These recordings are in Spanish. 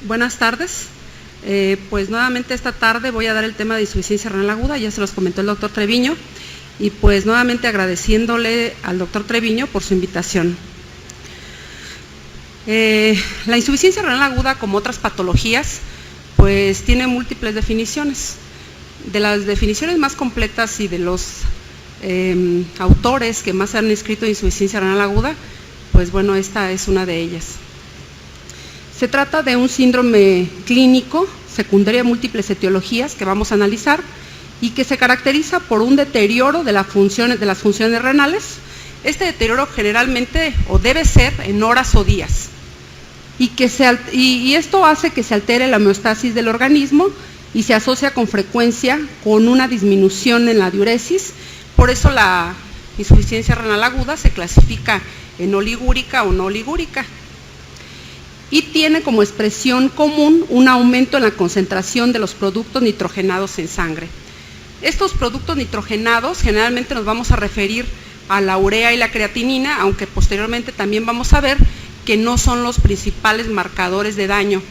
Buenas tardes. Pues nuevamente esta tarde voy a dar el tema de insuficiencia renal aguda, ya se los comentó el doctor Treviño, y pues nuevamente agradeciéndole al doctor Treviño por su invitación. La insuficiencia renal aguda, como otras patologías, pues tiene múltiples definiciones. De las definiciones más completas y de los autores que más han escrito de insuficiencia renal aguda, pues bueno, esta es una de ellas. Se trata de un síndrome clínico secundario de múltiples etiologías que vamos a analizar y que se caracteriza por un deterioro de las funciones renales. Este deterioro generalmente o debe ser en horas o días y esto hace que se altere la homeostasis del organismo y se asocia con frecuencia con una disminución en la diuresis. Por eso la insuficiencia renal aguda se clasifica en oligúrica o no oligúrica. Y tiene como expresión común un aumento en la concentración de los productos nitrogenados en sangre. Estos productos nitrogenados generalmente nos vamos a referir a la urea y la creatinina, aunque posteriormente también vamos a ver que no son los principales marcadores de daño,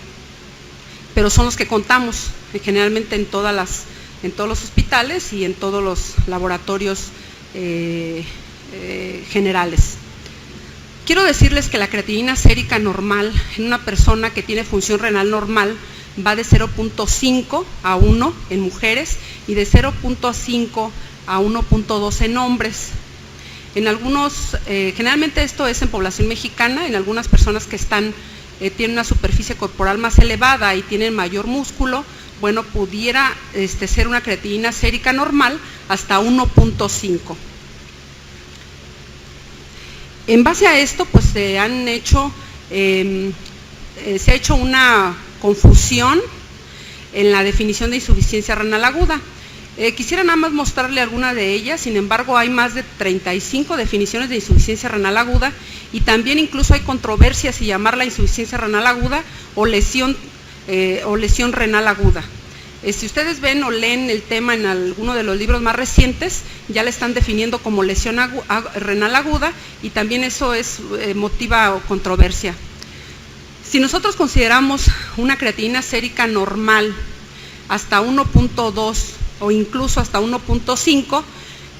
pero son los que contamos generalmente en todos los hospitales y en todos los laboratorios generales. Quiero decirles que la creatinina sérica normal en una persona que tiene función renal normal va de 0.5 a 1 en mujeres y de 0.5 a 1.2 en hombres. En algunos, generalmente esto es en población mexicana, en algunas personas que tienen una superficie corporal más elevada y tienen mayor músculo, bueno, pudiera ser una creatinina sérica normal hasta 1.5. En base a esto, pues se ha hecho una confusión en la definición de insuficiencia renal aguda. Quisiera nada más mostrarle alguna de ellas, sin embargo hay más de 35 definiciones de insuficiencia renal aguda y también incluso hay controversia si llamarla insuficiencia renal aguda o lesión renal aguda. Si ustedes ven o leen el tema en alguno de los libros más recientes, ya le están definiendo como lesión renal aguda y también eso motiva controversia. Si nosotros consideramos una creatinina sérica normal hasta 1.2 o incluso hasta 1.5,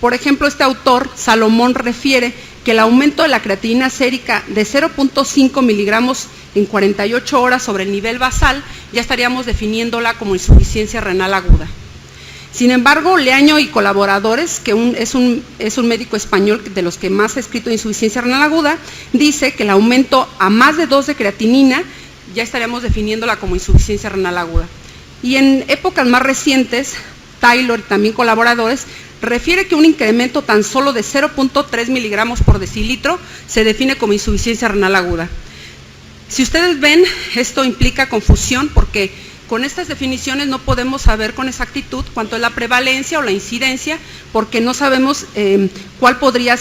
por ejemplo, este autor, Salomón, refiere que el aumento de la creatinina sérica de 0.5 miligramos en 48 horas sobre el nivel basal, ya estaríamos definiéndola como insuficiencia renal aguda. Sin embargo, Leaño y colaboradores, que es un médico español de los que más ha escrito de insuficiencia renal aguda, dice que el aumento a más de 2 de creatinina ya estaríamos definiéndola como insuficiencia renal aguda. Y en épocas más recientes, Taylor y también colaboradores refiere que un incremento tan solo de 0.3 miligramos por decilitro se define como insuficiencia renal aguda. Si ustedes ven, esto implica confusión porque con estas definiciones no podemos saber con exactitud cuánto es la prevalencia o la incidencia porque no sabemos cuál podría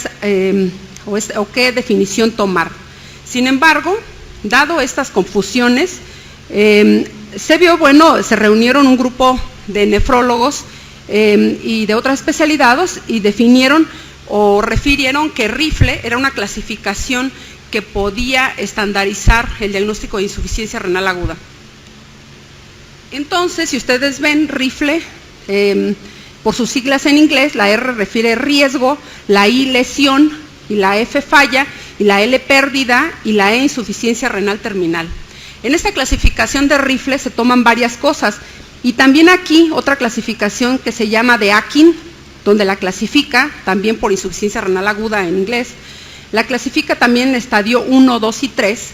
o qué definición tomar. Sin embargo, dado estas confusiones, se reunieron un grupo de nefrólogos y de otras especialidades y definieron o refirieron que Rifle era una clasificación que podía estandarizar el diagnóstico de insuficiencia renal aguda. Entonces, si ustedes ven, Rifle, por sus siglas en inglés, la R refiere riesgo, la I lesión, y la F falla, y la L pérdida, y la E insuficiencia renal terminal. En esta clasificación de Rifle se toman varias cosas, y también aquí otra clasificación que se llama de Akin, donde la clasifica, también por insuficiencia renal aguda en inglés, la clasifica también en estadio 1, 2 y 3,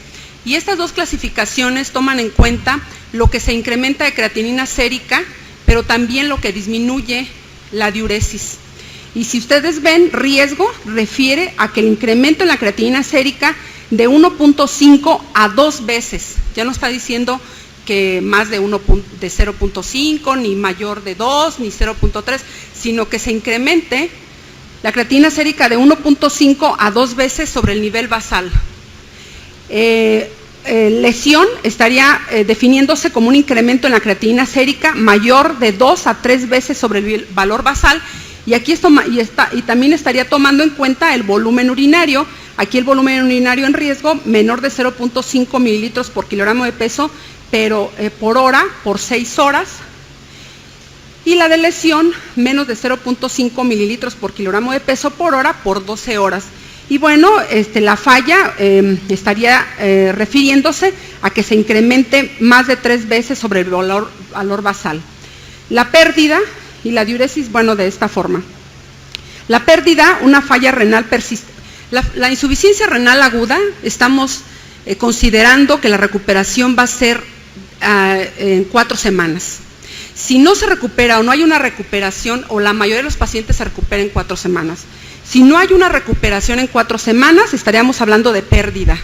y estas dos clasificaciones toman en cuenta lo que se incrementa de creatinina sérica, pero también lo que disminuye la diuresis. Y si ustedes ven, riesgo refiere a que el incremento en la creatinina sérica de 1.5 a 2 veces, ya no está diciendo que más de 0.5, ni mayor de 2, ni 0.3, sino que se incremente la creatinina sérica de 1.5 a 2 veces sobre el nivel basal. Lesión estaría definiéndose como un incremento en la creatinina sérica mayor de 2 a 3 veces sobre el valor basal y aquí también estaría tomando en cuenta el volumen urinario. Aquí el volumen urinario en riesgo menor de 0.5 mililitros por kilogramo de peso pero por hora, por 6 horas, y la de lesión menos de 0.5 mililitros por kilogramo de peso por hora por 12 horas. Y bueno, la falla estaría refiriéndose a que se incremente más de 3 veces sobre el valor basal. La pérdida y la diuresis, bueno, de esta forma. La pérdida, una falla renal persistente. La insuficiencia renal aguda, estamos considerando que la recuperación va a ser en 4 semanas. Si no se recupera o no hay una recuperación, o la mayoría de los pacientes se recuperan en 4 semanas. Si no hay una recuperación en 4 semanas, estaríamos hablando de pérdida.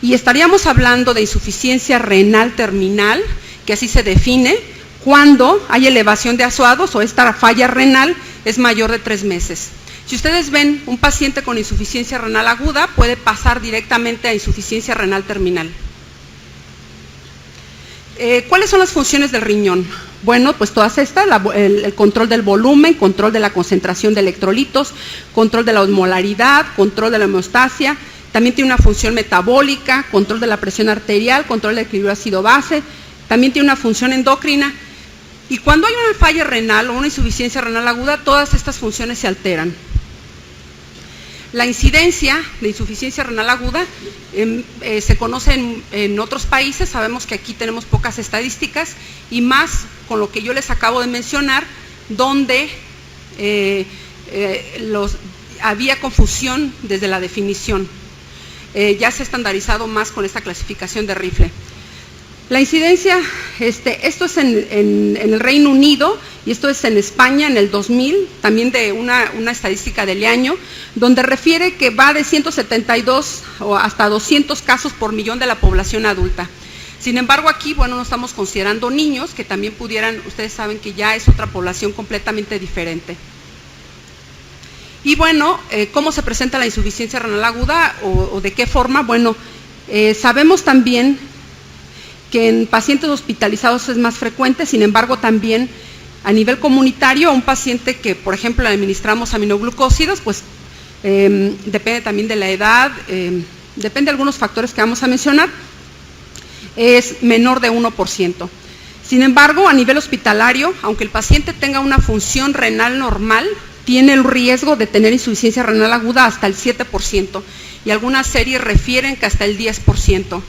Y estaríamos hablando de insuficiencia renal terminal, que así se define, cuando hay elevación de azoados o esta falla renal es mayor de 3 meses. Si ustedes ven un paciente con insuficiencia renal aguda, puede pasar directamente a insuficiencia renal terminal. ¿Cuáles son las funciones del riñón? Bueno, pues todas estas, el control del volumen, control de la concentración de electrolitos, control de la osmolaridad, control de la hemostasia, también tiene una función metabólica, control de la presión arterial, control del equilibrio ácido-base, también tiene una función endocrina. Y cuando hay una falla renal o una insuficiencia renal aguda, todas estas funciones se alteran. La incidencia de insuficiencia renal aguda se conoce en otros países, sabemos que aquí tenemos pocas estadísticas y más con lo que yo les acabo de mencionar, donde había confusión desde la definición. Ya se ha estandarizado más con esta clasificación de Rifle. La incidencia, esto es en el Reino Unido y esto es en España en el 2000, también de una estadística del año, donde refiere que va de 172 o hasta 200 casos por millón de la población adulta. Sin embargo, aquí, bueno, no estamos considerando niños, que también pudieran, ustedes saben que ya es otra población completamente diferente. Y bueno, ¿cómo se presenta la insuficiencia renal aguda o de qué forma? Bueno, sabemos también que en pacientes hospitalizados es más frecuente, sin embargo también a nivel comunitario, un paciente que por ejemplo le administramos aminoglucósidos, pues depende también de la edad, depende de algunos factores que vamos a mencionar, es menor de 1%. Sin embargo, a nivel hospitalario, aunque el paciente tenga una función renal normal, tiene el riesgo de tener insuficiencia renal aguda hasta el 7% y algunas series refieren que hasta el 10%.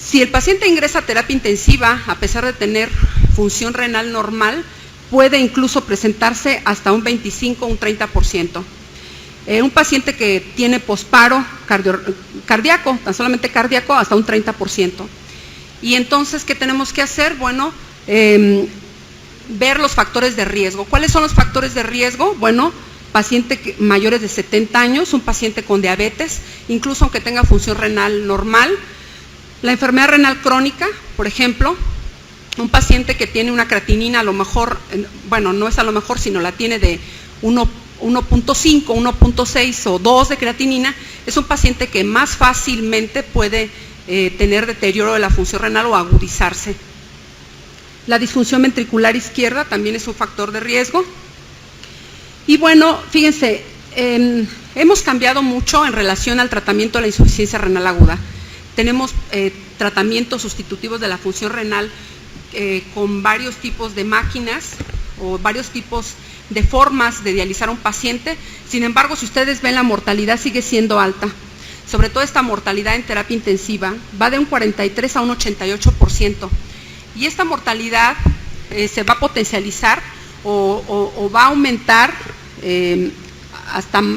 Si el paciente ingresa a terapia intensiva, a pesar de tener función renal normal, puede incluso presentarse hasta un 25 o un 30%. Un paciente que tiene posparo cardíaco, tan solamente cardíaco, hasta un 30%. Y entonces, ¿qué tenemos que hacer? Bueno, ver los factores de riesgo. ¿Cuáles son los factores de riesgo? Bueno, paciente mayores de 70 años, un paciente con diabetes, incluso aunque tenga función renal normal. La enfermedad renal crónica, por ejemplo, un paciente que tiene una creatinina a lo mejor, bueno, no es a lo mejor, sino la tiene de 1.5, 1.6 o 2 de creatinina, es un paciente que más fácilmente puede tener deterioro de la función renal o agudizarse. La disfunción ventricular izquierda también es un factor de riesgo. Y bueno, fíjense, hemos cambiado mucho en relación al tratamiento de la insuficiencia renal aguda. Tenemos tratamientos sustitutivos de la función renal con varios tipos de máquinas o varios tipos de formas de dializar a un paciente. Sin embargo, si ustedes ven, la mortalidad sigue siendo alta. Sobre todo esta mortalidad en terapia intensiva va de un 43 a un 88%. Y esta mortalidad se va a potencializar o va a aumentar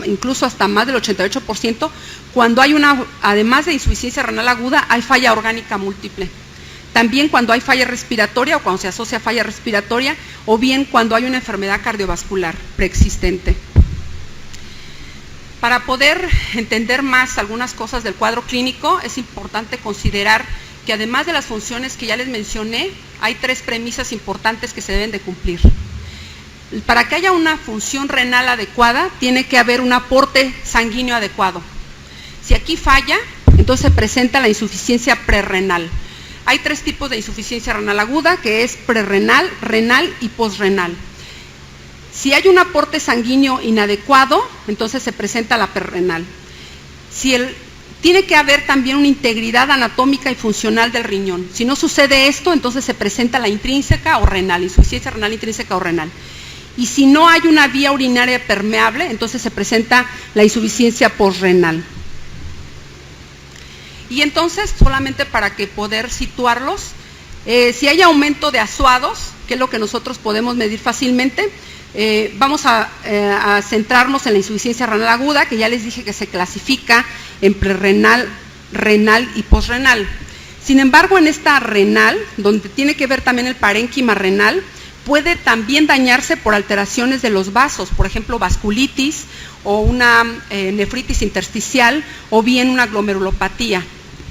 incluso hasta más del 88%, cuando hay además de insuficiencia renal aguda, hay falla orgánica múltiple. También cuando hay falla respiratoria o cuando se asocia a falla respiratoria, o bien cuando hay una enfermedad cardiovascular preexistente. Para poder entender más algunas cosas del cuadro clínico, es importante considerar que además de las funciones que ya les mencioné, hay 3 premisas importantes que se deben de cumplir. Para que haya una función renal adecuada, tiene que haber un aporte sanguíneo adecuado. Si aquí falla, entonces se presenta la insuficiencia prerrenal. Hay 3 tipos de insuficiencia renal aguda, que es prerrenal, renal y posrenal. Si hay un aporte sanguíneo inadecuado, entonces se presenta la prerrenal. Si el tiene que haber también una integridad anatómica y funcional del riñón. Si no sucede esto, entonces se presenta la intrínseca o renal, insuficiencia renal intrínseca o renal. Y si no hay una vía urinaria permeable, entonces se presenta la insuficiencia posrenal. Y entonces, solamente para que poder situarlos, si hay aumento de azuados, que es lo que nosotros podemos medir fácilmente, vamos a centrarnos en la insuficiencia renal aguda, que ya les dije que se clasifica en prerrenal, renal y posrenal. Sin embargo, en esta renal, donde tiene que ver también el parénquima renal, puede también dañarse por alteraciones de los vasos, por ejemplo, vasculitis o una nefritis intersticial o bien una glomerulopatía.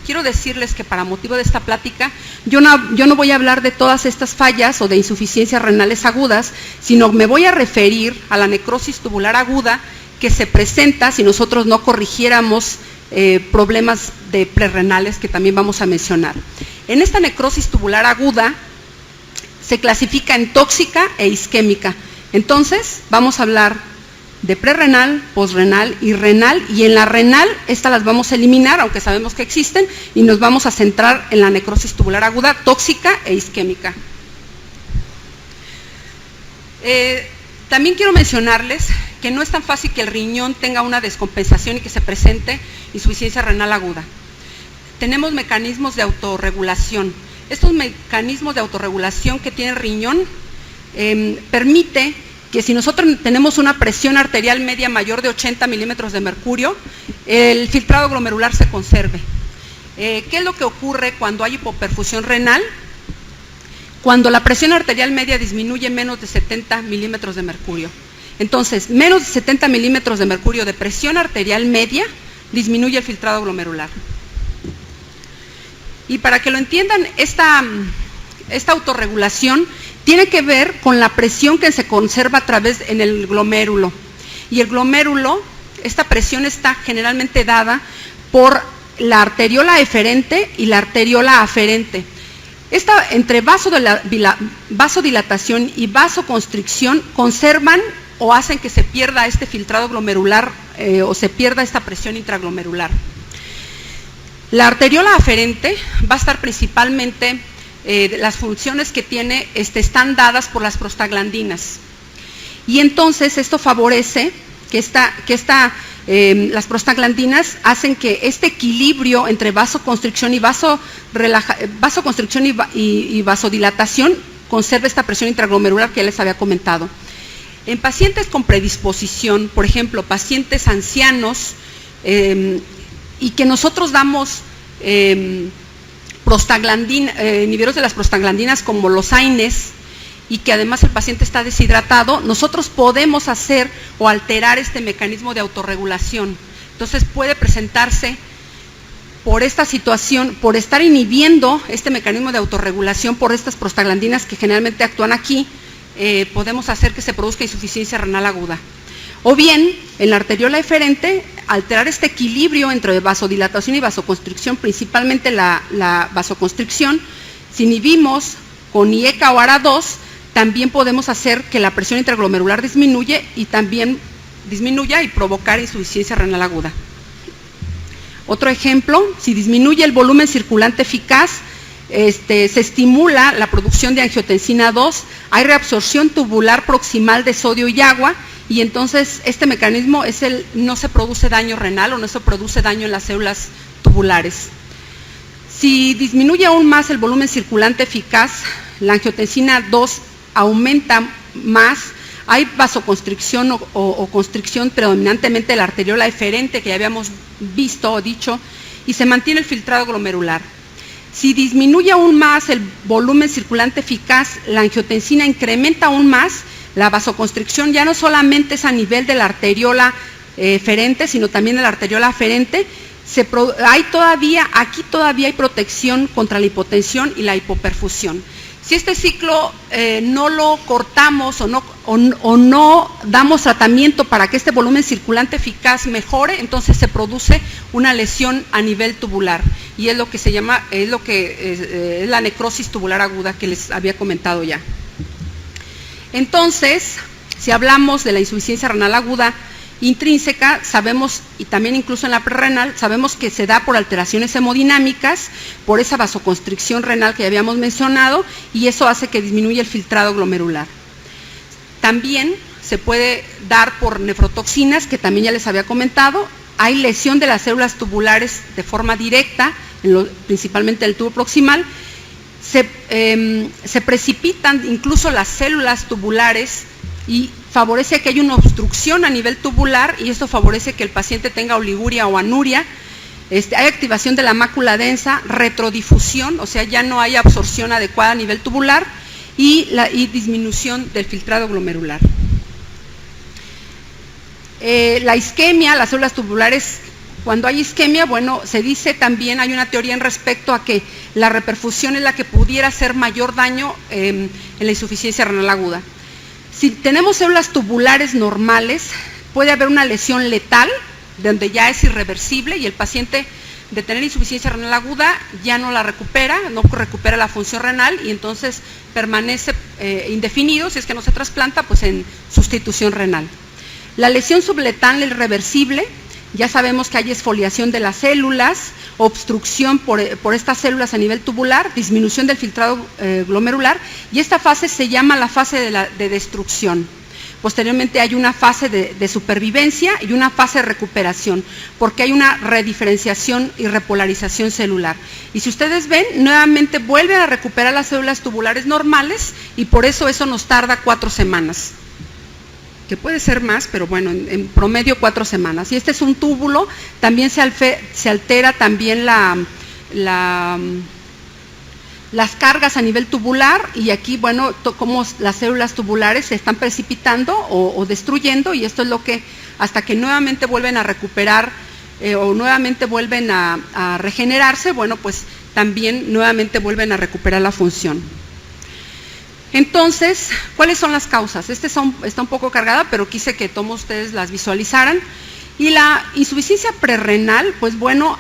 Quiero decirles que para motivo de esta plática, yo no voy a hablar de todas estas fallas o de insuficiencias renales agudas, sino me voy a referir a la necrosis tubular aguda que se presenta si nosotros no corrigiéramos problemas de prerrenales que también vamos a mencionar. En esta necrosis tubular aguda se clasifica en tóxica e isquémica. Entonces, vamos a hablar de prerrenal, posrenal y renal, y en la renal, estas las vamos a eliminar, aunque sabemos que existen, y nos vamos a centrar en la necrosis tubular aguda, tóxica e isquémica. También quiero mencionarles que no es tan fácil que el riñón tenga una descompensación y que se presente insuficiencia renal aguda. Tenemos mecanismos de autorregulación. Estos mecanismos de autorregulación que tiene el riñón permite que si nosotros tenemos una presión arterial media mayor de 80 milímetros de mercurio, el filtrado glomerular se conserve. ¿Qué es lo que ocurre cuando hay hipoperfusión renal? Cuando la presión arterial media disminuye menos de 70 milímetros de mercurio. Entonces, menos de 70 milímetros de mercurio de presión arterial media disminuye el filtrado glomerular. Y para que lo entiendan, esta autorregulación tiene que ver con la presión que se conserva a través en el glomérulo. Y el glomérulo, esta presión está generalmente dada por la arteriola eferente y la arteriola aferente. Entre vasodilatación y vasoconstricción conservan o hacen que se pierda este filtrado glomerular o se pierda esta presión intraglomerular. La arteriola aferente va a estar principalmente, las funciones que tiene están dadas por las prostaglandinas. Y entonces esto favorece que las prostaglandinas hacen que este equilibrio entre vasoconstricción y vasodilatación conserve esta presión intraglomerular que ya les había comentado. En pacientes con predisposición, por ejemplo, pacientes ancianos, y que nosotros damos inhibidores de las prostaglandinas como los AINES, y que además el paciente está deshidratado, nosotros podemos hacer o alterar este mecanismo de autorregulación. Entonces puede presentarse por esta situación, por estar inhibiendo este mecanismo de autorregulación por estas prostaglandinas que generalmente actúan aquí, podemos hacer que se produzca insuficiencia renal aguda. O bien, en la arteriola eferente, alterar este equilibrio entre vasodilatación y vasoconstricción, principalmente la vasoconstricción. Si inhibimos con IECA o ARA2, también podemos hacer que la presión intraglomerular disminuya y provocar insuficiencia renal aguda. Otro ejemplo, si disminuye el volumen circulante eficaz, se estimula la producción de angiotensina 2, hay reabsorción tubular proximal de sodio y agua, y entonces este mecanismo no se produce daño renal o no se produce daño en las células tubulares. Si disminuye aún más el volumen circulante eficaz, la angiotensina 2 aumenta más, hay vasoconstricción o constricción predominantemente de la arteriola eferente que ya habíamos visto o dicho, y se mantiene el filtrado glomerular. Si disminuye aún más el volumen circulante eficaz, la angiotensina incrementa aún más, la vasoconstricción ya no solamente es a nivel de la arteriola eferente, sino también de la arteriola aferente. Aquí todavía hay protección contra la hipotensión y la hipoperfusión. Si este ciclo no lo cortamos o no damos tratamiento para que este volumen circulante eficaz mejore, entonces se produce una lesión a nivel tubular, y es lo que se llama, es la necrosis tubular aguda que les había comentado ya. Entonces, si hablamos de la insuficiencia renal aguda intrínseca, sabemos, y también incluso en la prerrenal, sabemos que se da por alteraciones hemodinámicas, por esa vasoconstricción renal que ya habíamos mencionado, y eso hace que disminuya el filtrado glomerular. También se puede dar por nefrotoxinas, que también ya les había comentado. Hay lesión de las células tubulares de forma directa, principalmente el tubo proximal. Se precipitan incluso las células tubulares y favorece que haya una obstrucción a nivel tubular, y esto favorece que el paciente tenga oliguria o anuria. Hay activación de la mácula densa, retrodifusión, o sea, ya no hay absorción adecuada a nivel tubular, y disminución del filtrado glomerular. La isquemia, las células tubulares, cuando hay isquemia, bueno, se dice también, hay una teoría en respecto a que la reperfusión es la que pudiera hacer mayor daño en la insuficiencia renal aguda. Si tenemos células tubulares normales, puede haber una lesión letal, donde ya es irreversible y el paciente de tener insuficiencia renal aguda ya no la recupera, no recupera la función renal, y entonces permanece indefinido, si es que no se trasplanta, pues en sustitución renal. La lesión subletal irreversible, ya sabemos que hay exfoliación de las células, obstrucción por estas células a nivel tubular, disminución del filtrado glomerular, y esta fase se llama la fase de destrucción. Posteriormente hay una fase de supervivencia y una fase de recuperación, porque hay una rediferenciación y repolarización celular. Y si ustedes ven, nuevamente vuelven a recuperar las células tubulares normales, y por eso nos tarda 4 semanas. Que puede ser más, pero bueno, en promedio 4 semanas. Y este es un túbulo, también se altera también las cargas a nivel tubular, y aquí, bueno, como las células tubulares se están precipitando o destruyendo, y esto es lo que, hasta que nuevamente vuelven a recuperar o nuevamente vuelven a regenerarse, bueno, pues también nuevamente vuelven a recuperar la función. Entonces, ¿cuáles son las causas? Está un poco cargada, pero quise que todos ustedes las visualizaran. Y la insuficiencia prerrenal, pues bueno,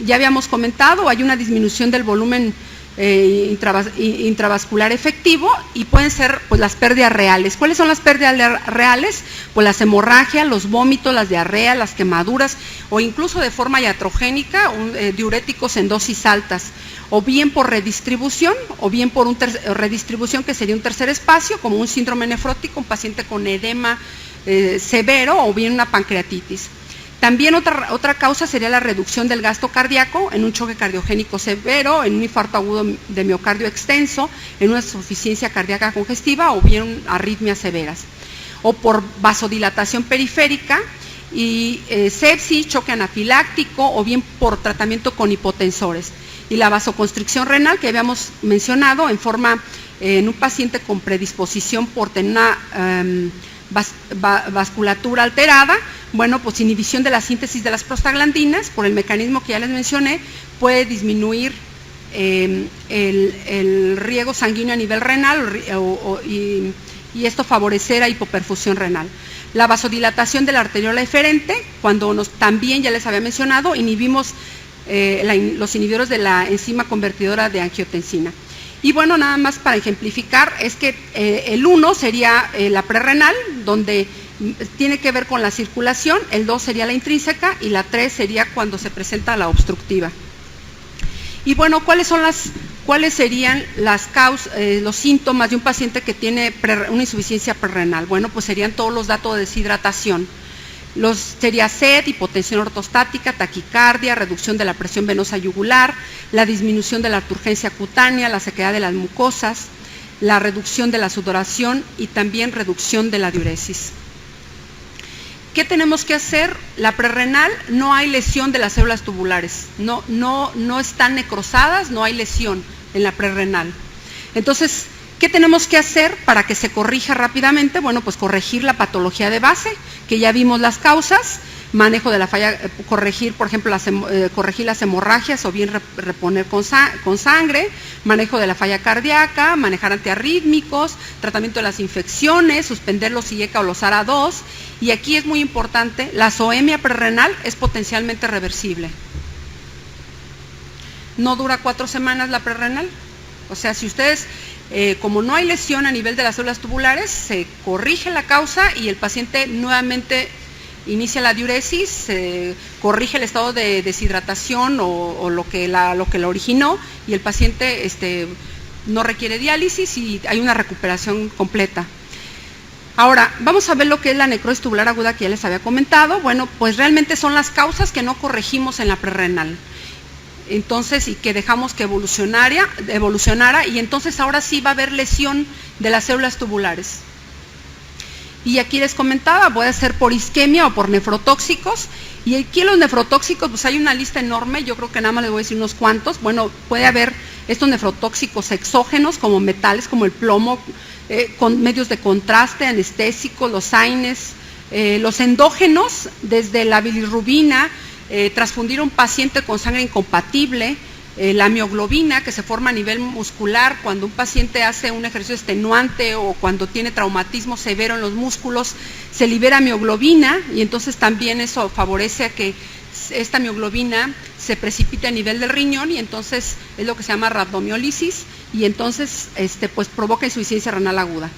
ya habíamos comentado, hay una disminución del volumen intravascular efectivo, y pueden ser pues las pérdidas reales. ¿Cuáles son las pérdidas reales? Pues las hemorragias, los vómitos, las diarreas, las quemaduras, o incluso de forma iatrogénica, diuréticos en dosis altas, o bien por redistribución, o bien por redistribución, que sería un tercer espacio, como un síndrome nefrótico, un paciente con edema severo, o bien una pancreatitis. También otra causa sería la reducción del gasto cardíaco en un choque cardiogénico severo, en un infarto agudo de miocardio extenso, en una insuficiencia cardíaca congestiva, o bien arritmias severas. O por vasodilatación periférica y sepsis, choque anafiláctico, o bien por tratamiento con hipotensores. Y la vasoconstricción renal, que habíamos mencionado, en un paciente con predisposición por tener una vasculatura alterada, bueno, pues inhibición de la síntesis de las prostaglandinas, por el mecanismo que ya les mencioné, puede disminuir el riego sanguíneo a nivel renal, y esto favorecerá hipoperfusión renal. La vasodilatación de la arteriola eferente, cuando también ya les había mencionado, inhibimos los inhibidores de la enzima convertidora de angiotensina. Y bueno, nada más para ejemplificar, es que el 1 sería la prerrenal, donde tiene que ver con la circulación, el 2 sería la intrínseca, y la 3 sería cuando se presenta la obstructiva. Y bueno, ¿cuáles serían las causas, los síntomas de un paciente que tiene una insuficiencia prerrenal? Bueno, pues serían todos los datos de deshidratación. Sería sed, hipotensión ortostática, taquicardia, reducción de la presión venosa yugular, la disminución de la turgencia cutánea, la sequedad de las mucosas, la reducción de la sudoración y también reducción de la diuresis. ¿Qué tenemos que hacer? La prerrenal, no hay lesión de las células tubulares, no están necrosadas, no hay lesión en la prerrenal. Entonces, ¿qué tenemos que hacer para que se corrija rápidamente? Bueno, pues corregir la patología de base, que ya vimos las causas, manejo de la falla, corregir, por ejemplo, corregir las hemorragias, o bien reponer con sangre, manejo de la falla cardíaca, manejar antiarrítmicos, tratamiento de las infecciones, suspender los IECA o los ARA2, y aquí es muy importante, la zoemia prerrenal es potencialmente reversible. No dura 4 semanas la prerrenal, o sea, si ustedes... como no hay lesión a nivel de las células tubulares, se corrige la causa y el paciente nuevamente inicia la diuresis, se corrige el estado de deshidratación o lo que la originó, y el paciente no requiere diálisis y hay una recuperación completa. Ahora, vamos a ver lo que es la necrosis tubular aguda que ya les había comentado. Bueno, pues realmente son las causas que no corregimos en la prerrenal. Entonces, y que dejamos que evolucionara, y entonces ahora sí va a haber lesión de las células tubulares. Y aquí les comentaba, puede ser por isquemia o por nefrotóxicos, y aquí los nefrotóxicos, pues hay una lista enorme, yo creo que nada más les voy a decir unos cuantos. Bueno, puede haber estos nefrotóxicos exógenos, como metales, como el plomo, con medios de contraste, anestésicos, los AINES, los endógenos, desde la bilirrubina, transfundir a un paciente con sangre incompatible, la mioglobina que se forma a nivel muscular cuando un paciente hace un ejercicio extenuante o cuando tiene traumatismo severo en los músculos, se libera mioglobina y entonces también eso favorece a que esta mioglobina se precipite a nivel del riñón y entonces es lo que se llama rhabdomiólisis y entonces pues provoca insuficiencia renal aguda.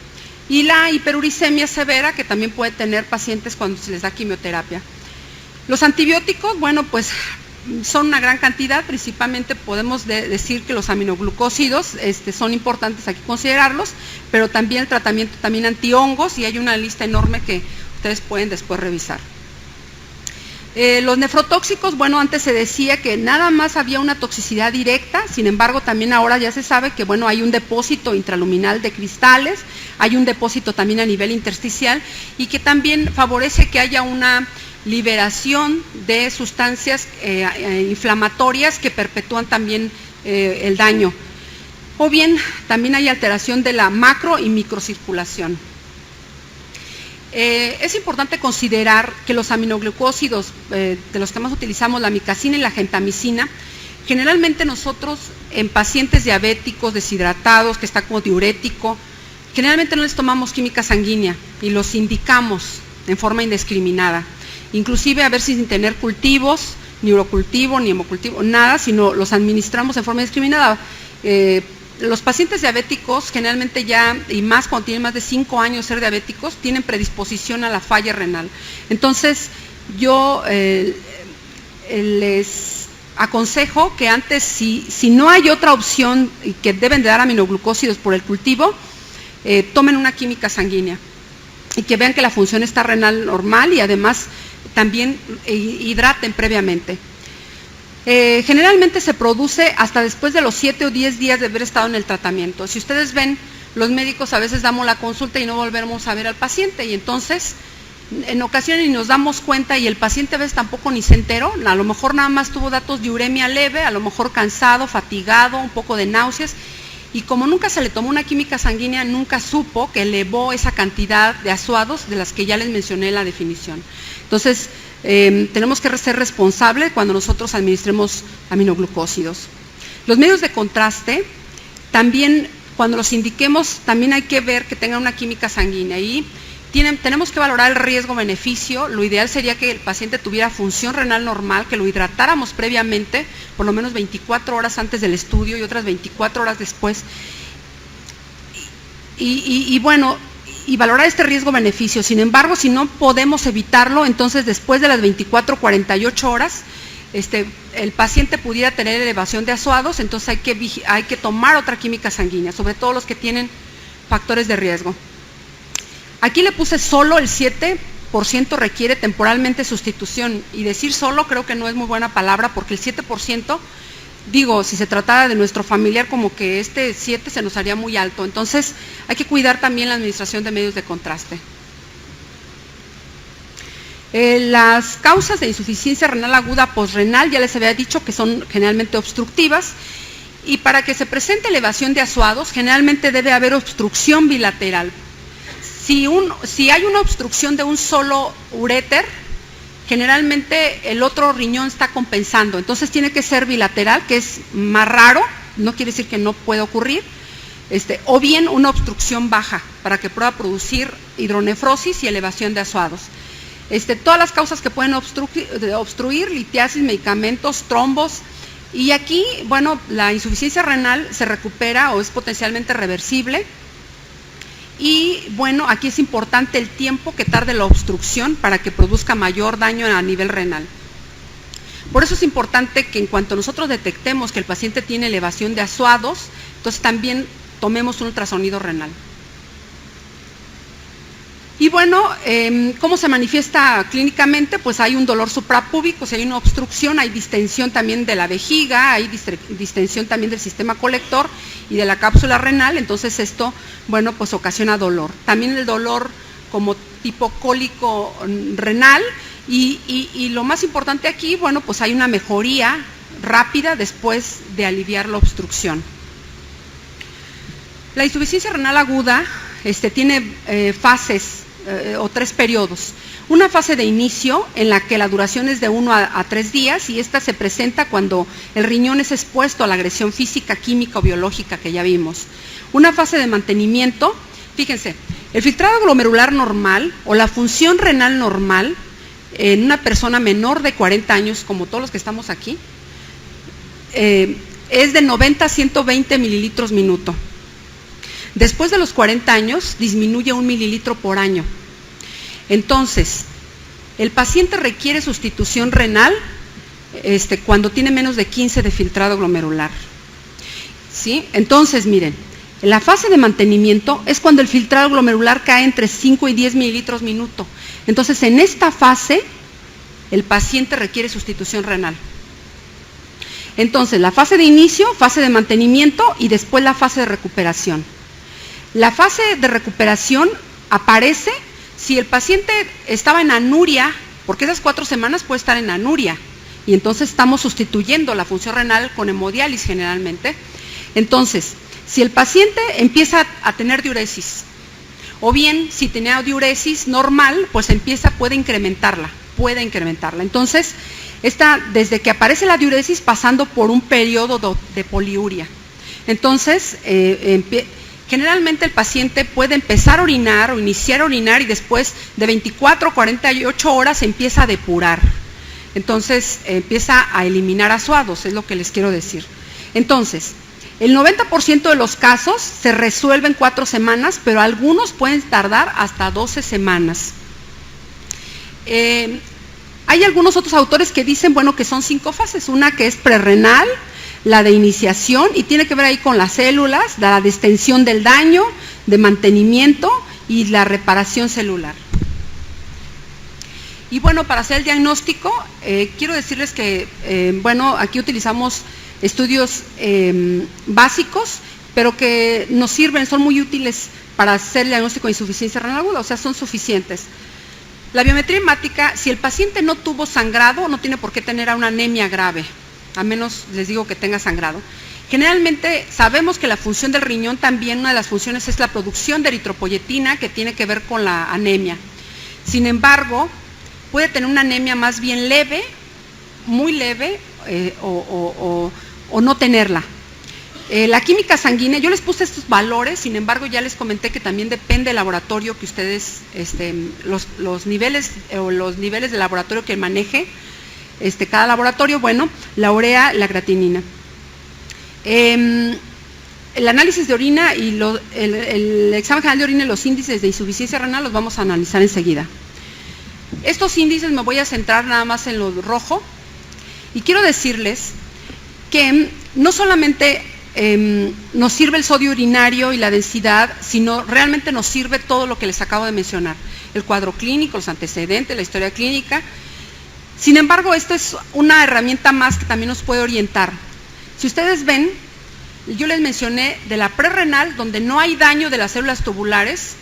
Y la hiperuricemia severa que también puede tener pacientes cuando se les da quimioterapia. Los antibióticos, bueno, pues son una gran cantidad, principalmente podemos decir que los aminoglucósidos son importantes aquí considerarlos, pero también el tratamiento también antihongos, y hay una lista enorme que ustedes pueden después revisar. Los nefrotóxicos, bueno, antes se decía que nada más había una toxicidad directa, sin embargo también ahora ya se sabe que bueno, hay un depósito intraluminal de cristales, hay un depósito también a nivel intersticial y que también favorece que haya una liberación de sustancias inflamatorias que perpetúan también el daño. O bien, también hay alteración de la macro y microcirculación. Es importante considerar que los aminoglucósidos, de los que más utilizamos, la micacina y la gentamicina, generalmente nosotros en pacientes diabéticos, deshidratados, que está como diurético, generalmente no les tomamos química sanguínea y los indicamos en forma indiscriminada. Inclusive a ver si sin tener cultivos, ni urocultivo, ni hemocultivo, nada, sino los administramos en forma indiscriminada. Los pacientes diabéticos generalmente ya, y más cuando tienen más de 5 años de ser diabéticos, tienen predisposición a la falla renal. Entonces, yo les aconsejo que antes, si no hay otra opción y que deben de dar aminoglucósidos por el cultivo, tomen una química sanguínea y que vean que la función está renal normal y además también hidraten previamente. Generalmente se produce hasta después de los 7 o 10 días de haber estado en el tratamiento. Si ustedes ven, los médicos a veces damos la consulta y no volvemos a ver al paciente y entonces en ocasiones ni nos damos cuenta y el paciente a veces tampoco ni se enteró, a lo mejor nada más tuvo datos de uremia leve, a lo mejor cansado, fatigado, un poco de náuseas y como nunca se le tomó una química sanguínea, nunca supo que elevó esa cantidad de azuados de las que ya les mencioné en la definición. Entonces, tenemos que ser responsables cuando nosotros administremos aminoglucósidos. Los medios de contraste, también cuando los indiquemos, también hay que ver que tengan una química sanguínea y tenemos que valorar el riesgo-beneficio. Lo ideal sería que el paciente tuviera función renal normal, que lo hidratáramos previamente, por lo menos 24 horas antes del estudio y otras 24 horas después. Bueno, y valorar este riesgo-beneficio. Sin embargo, si no podemos evitarlo, entonces después de las 24 o 48 horas, el paciente pudiera tener elevación de azuados, entonces hay que tomar otra química sanguínea, sobre todo los que tienen factores de riesgo. Aquí le puse solo el 7% requiere temporalmente sustitución, y decir solo creo que no es muy buena palabra, porque el 7%, digo, si se tratara de nuestro familiar, como que 7 se nos haría muy alto. Entonces, hay que cuidar también la administración de medios de contraste. Las causas de insuficiencia renal aguda posrenal, ya les había dicho que son generalmente obstructivas, y para que se presente elevación de azuados, generalmente debe haber obstrucción bilateral. Si hay una obstrucción de un solo uréter, generalmente el otro riñón está compensando, entonces tiene que ser bilateral, que es más raro, no quiere decir que no pueda ocurrir, o bien una obstrucción baja, para que pueda producir hidronefrosis y elevación de azuados. Todas las causas que pueden obstruir, litiasis, medicamentos, trombos, y aquí, bueno, la insuficiencia renal se recupera o es potencialmente reversible, Y bueno, aquí es importante el tiempo que tarde la obstrucción para que produzca mayor daño a nivel renal. Por eso es importante que en cuanto nosotros detectemos que el paciente tiene elevación de azuados, entonces también tomemos un ultrasonido renal. Y bueno, ¿cómo se manifiesta clínicamente? Pues hay un dolor suprapúbico, si hay una obstrucción, hay distensión también de la vejiga, hay distensión también del sistema colector y de la cápsula renal, entonces esto, bueno, pues ocasiona dolor. También el dolor como tipo cólico renal y lo más importante aquí, bueno, pues hay una mejoría rápida después de aliviar la obstrucción. La insuficiencia renal aguda tiene fases o 3 periodos. Una fase de inicio en la que la duración es de 1 a 3 días y esta se presenta cuando el riñón es expuesto a la agresión física, química o biológica que ya vimos. Una fase de mantenimiento, fíjense, el filtrado glomerular normal o la función renal normal en una persona menor de 40 años, como todos los que estamos aquí, es de 90 a 120 mililitros minuto. Después de los 40 años disminuye 1 mililitro por año. Entonces, el paciente requiere sustitución renal cuando tiene menos de 15 de filtrado glomerular. ¿Sí? Entonces, miren, en la fase de mantenimiento es cuando el filtrado glomerular cae entre 5 y 10 mililitros minuto. Entonces, en esta fase, el paciente requiere sustitución renal. Entonces, la fase de inicio, fase de mantenimiento y después la fase de recuperación. La fase de recuperación aparece si el paciente estaba en anuria, porque esas 4 semanas puede estar en anuria, y entonces estamos sustituyendo la función renal con hemodiálisis generalmente. Entonces, si el paciente empieza a tener diuresis, o bien si tenía diuresis normal, pues puede incrementarla. Entonces, desde que aparece la diuresis pasando por un periodo de poliuria. Entonces, generalmente el paciente puede empezar a orinar o iniciar a orinar y después de 24 a 48 horas empieza a depurar. Entonces empieza a eliminar azuados, es lo que les quiero decir. Entonces, el 90% de los casos se resuelven en 4 semanas, pero algunos pueden tardar hasta 12 semanas. Hay algunos otros autores que dicen, bueno, que son 5 fases, una que es prerrenal, la de iniciación, y tiene que ver ahí con las células, la distensión del daño, de mantenimiento y la reparación celular. Y bueno, para hacer el diagnóstico, quiero decirles que, bueno, aquí utilizamos estudios básicos, pero que nos sirven, son muy útiles para hacer el diagnóstico de insuficiencia renal aguda, o sea, son suficientes. La biometría hemática, si el paciente no tuvo sangrado, no tiene por qué tener una anemia grave, a menos les digo que tenga sangrado. Generalmente sabemos que la función del riñón también, una de las funciones es la producción de eritropoyetina, que tiene que ver con la anemia. Sin embargo, puede tener una anemia más bien leve, muy leve, o no tenerla. La química sanguínea, yo les puse estos valores, sin embargo ya les comenté que también depende del laboratorio que ustedes, los niveles de laboratorio que maneje, cada laboratorio, bueno, la urea, la creatinina. El análisis de orina y el examen general de orina y los índices de insuficiencia renal los vamos a analizar enseguida. Estos índices me voy a centrar nada más en lo rojo y quiero decirles que no solamente nos sirve el sodio urinario y la densidad, sino realmente nos sirve todo lo que les acabo de mencionar, el cuadro clínico, los antecedentes, la historia clínica. Sin embargo, esto es una herramienta más que también nos puede orientar. Si ustedes ven, yo les mencioné de la prerrenal, donde no hay daño de las células tubulares,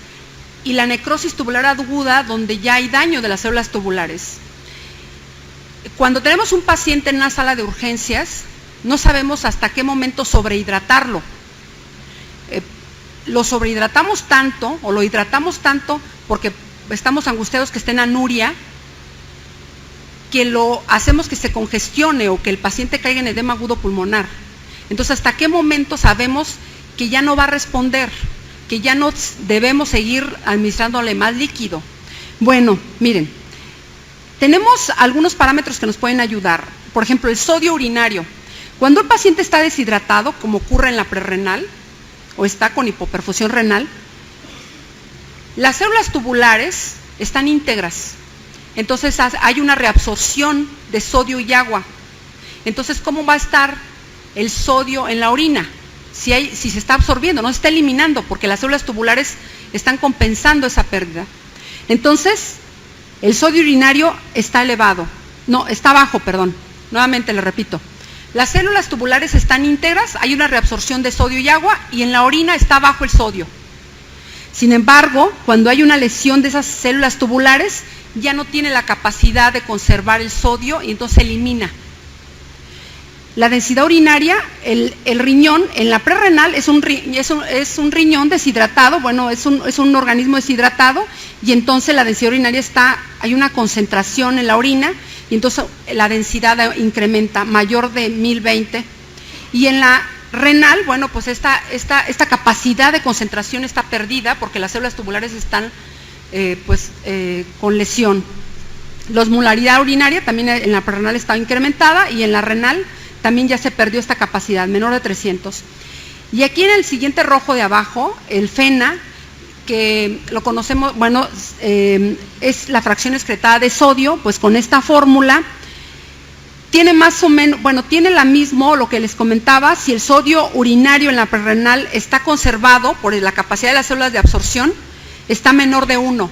y la necrosis tubular aguda, donde ya hay daño de las células tubulares. Cuando tenemos un paciente en una sala de urgencias, no sabemos hasta qué momento sobrehidratarlo. Lo sobrehidratamos tanto, o lo hidratamos tanto, porque estamos angustiados que esté en anuria, que lo hacemos que se congestione o que el paciente caiga en edema agudo pulmonar. Entonces, ¿hasta qué momento sabemos que ya no va a responder, que ya no debemos seguir administrándole más líquido? Bueno, miren, tenemos algunos parámetros que nos pueden ayudar. Por ejemplo, el sodio urinario. Cuando el paciente está deshidratado, como ocurre en la prerrenal, o está con hipoperfusión renal, Las células tubulares están íntegras, entonces hay una reabsorción de sodio y agua. Entonces, ¿cómo va a estar el sodio en la orina? Si se está absorbiendo, no se está eliminando, porque las células tubulares están compensando esa pérdida. Entonces, el sodio urinario está bajo, perdón. Nuevamente le repito. Las células tubulares están íntegras, hay una reabsorción de sodio y agua, y en la orina está bajo el sodio. Sin embargo, cuando hay una lesión de esas células tubulares, ya no tiene la capacidad de conservar el sodio y entonces se elimina. La densidad urinaria, el riñón, en la prerrenal es un riñón deshidratado, bueno, es un organismo deshidratado, y entonces la densidad urinaria hay una concentración en la orina, y entonces la densidad incrementa, mayor de 1020. Y en la renal, bueno, pues esta capacidad de concentración está perdida porque las células tubulares están con lesión. La osmolaridad urinaria también en la prerrenal está incrementada, y en la renal también ya se perdió esta capacidad, menor de 300. Y aquí en el siguiente rojo de abajo, el FENA, que lo conocemos, bueno, es la fracción excretada de sodio, pues con esta fórmula, tiene más o menos, bueno, tiene la misma, lo que les comentaba, si el sodio urinario en la prerrenal está conservado por la capacidad de las células de absorción, está menor de 1.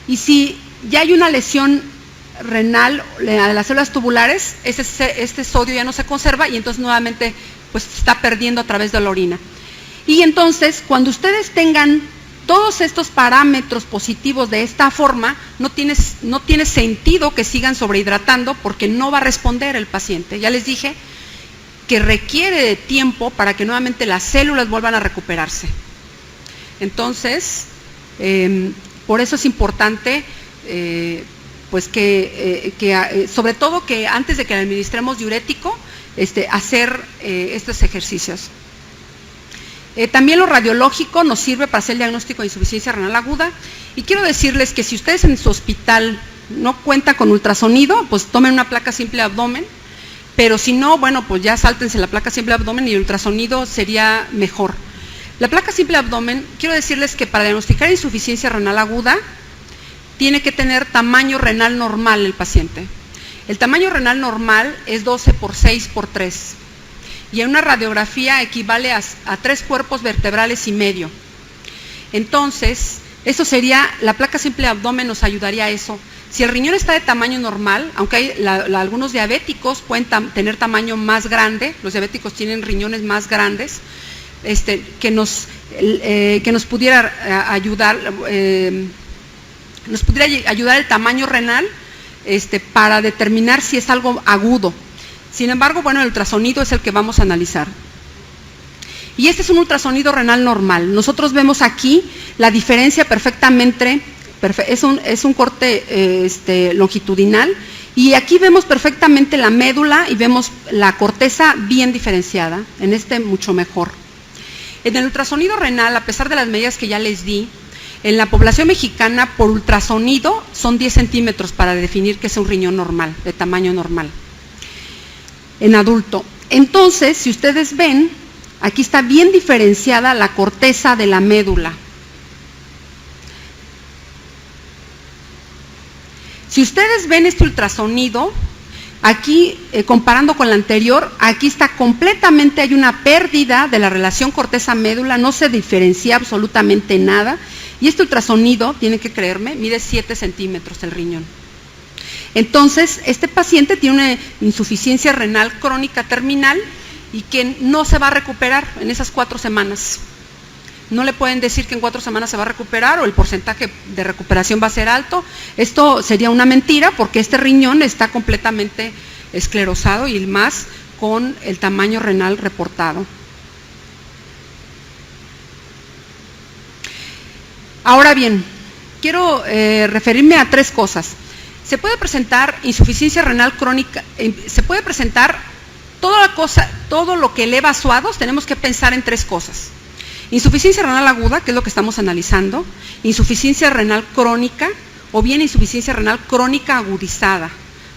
Y si ya hay una lesión renal de las células tubulares, este sodio ya no se conserva y entonces nuevamente pues se está perdiendo a través de la orina. Y entonces, cuando ustedes tengan todos estos parámetros positivos de esta forma, no tiene sentido que sigan sobrehidratando porque no va a responder el paciente. Ya les dije que requiere de tiempo para que nuevamente las células vuelvan a recuperarse. Entonces, por eso es importante, pues sobre todo que antes de que le administremos diurético, hacer estos ejercicios. También lo radiológico nos sirve para hacer el diagnóstico de insuficiencia renal aguda, y quiero decirles que si ustedes en su hospital no cuentan con ultrasonido, pues tomen una placa simple de abdomen, pero si no, bueno, pues ya sáltense la placa simple de abdomen y el ultrasonido sería mejor. La placa simple de abdomen, quiero decirles que para diagnosticar insuficiencia renal aguda, tiene que tener tamaño renal normal el paciente. El tamaño renal normal es 12×6×3. Y en una radiografía equivale a 3 cuerpos vertebrales y medio. Entonces, eso sería, la placa simple de abdomen nos ayudaría a eso. Si el riñón está de tamaño normal, aunque algunos diabéticos pueden tener tamaño más grande, los diabéticos tienen riñones más grandes, que nos pudiera ayudar, el tamaño renal para determinar si es algo agudo. Sin embargo, bueno, el ultrasonido es el que vamos a analizar. Y este es un ultrasonido renal normal. Nosotros vemos aquí la diferencia perfectamente, es un corte longitudinal, y aquí vemos perfectamente la médula y vemos la corteza bien diferenciada, en mucho mejor. En el ultrasonido renal, a pesar de las medidas que ya les di, en la población mexicana por ultrasonido son 10 centímetros para definir que es un riñón normal, de tamaño normal, en adulto. Entonces, si ustedes ven, aquí está bien diferenciada la corteza de la médula. Si ustedes ven este ultrasonido, aquí, comparando con la anterior, aquí está completamente, hay una pérdida de la relación corteza-médula, no se diferencia absolutamente nada, y este ultrasonido, tienen que creerme, mide 7 centímetros el riñón. Entonces, este paciente tiene una insuficiencia renal crónica terminal y que no se va a recuperar en esas 4 semanas. No le pueden decir que en 4 semanas se va a recuperar o el porcentaje de recuperación va a ser alto. Esto sería una mentira porque este riñón está completamente esclerosado y más con el tamaño renal reportado. Ahora bien, quiero referirme a 3 cosas. Se puede presentar insuficiencia renal crónica, se puede presentar todo lo que eleva suados, tenemos que pensar en 3 cosas. Insuficiencia renal aguda, que es lo que estamos analizando, insuficiencia renal crónica o bien insuficiencia renal crónica agudizada.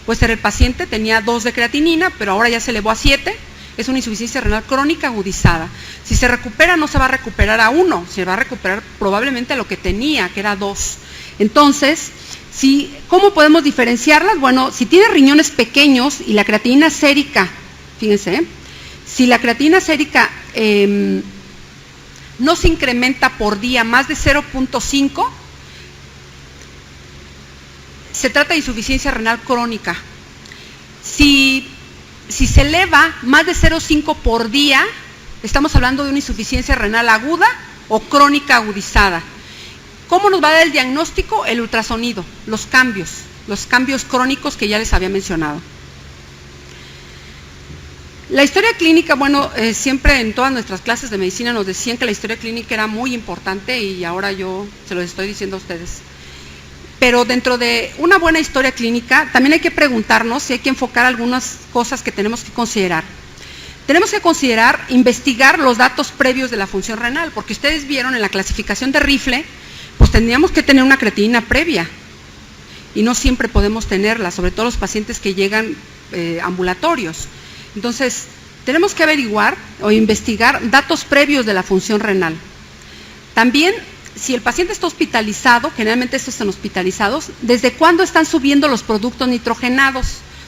Puede ser el paciente tenía 2 de creatinina, pero ahora ya se elevó a 7, es una insuficiencia renal crónica agudizada. Si se recupera, no se va a recuperar a 1, se va a recuperar probablemente a lo que tenía, que era 2. Entonces, ¿cómo podemos diferenciarlas? Bueno, si tiene riñones pequeños y la creatinina sérica, fíjense, si la creatinina sérica no se incrementa por día más de 0.5, se trata de insuficiencia renal crónica. Si se eleva más de 0.5 por día, estamos hablando de una insuficiencia renal aguda o crónica agudizada. ¿Cómo nos va a dar el diagnóstico? El ultrasonido, los cambios crónicos que ya les había mencionado. La historia clínica, bueno, siempre en todas nuestras clases de medicina nos decían que la historia clínica era muy importante y ahora yo se los estoy diciendo a ustedes. Pero dentro de una buena historia clínica también hay que preguntarnos si hay que enfocar algunas cosas que tenemos que considerar. Tenemos que considerar, investigar los datos previos de la función renal, porque ustedes vieron en la clasificación de Rifle, pues tendríamos que tener una creatinina previa y no siempre podemos tenerla, sobre todo los pacientes que llegan ambulatorios. Entonces, tenemos que averiguar o investigar datos previos de la función renal. También, si el paciente está hospitalizado, generalmente estos están hospitalizados, ¿desde cuándo están subiendo los productos nitrogenados?